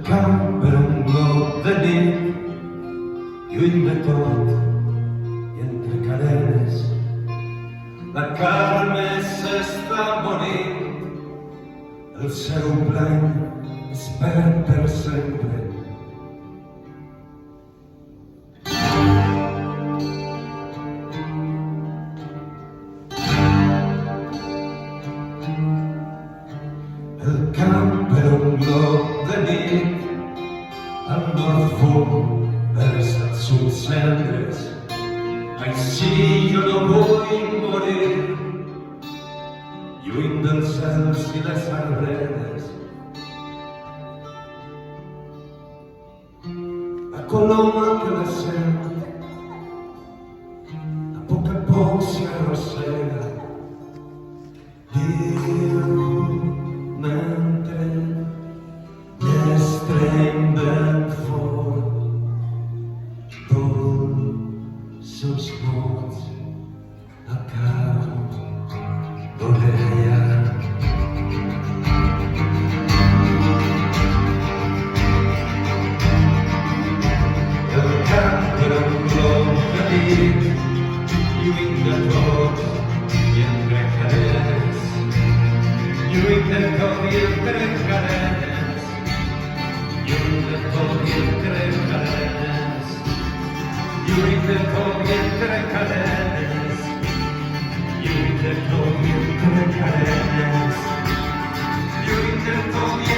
camp per un got de nit, lluny de tot i entre cadenes. La Carme s'està morint, el seu blanc es perd per sempre. El camp per un glob de nit, el nord fum versat sus cendres. Així jo no vull morir, lluny dels cels i les arbredes. La coloma que la sent, a poc s'hi arrossega. Diu mentre l'estreny vent fort dolços mots a cap d'orella. El camp era un glob de nit, lluny de tot i entre cadenes. Lluny de tot i entre cadenes. Lluny de tot i entre cadenes. Lluny de tot i entre cadenes. Lluny de tot i entre cadenes. Lluny de tot i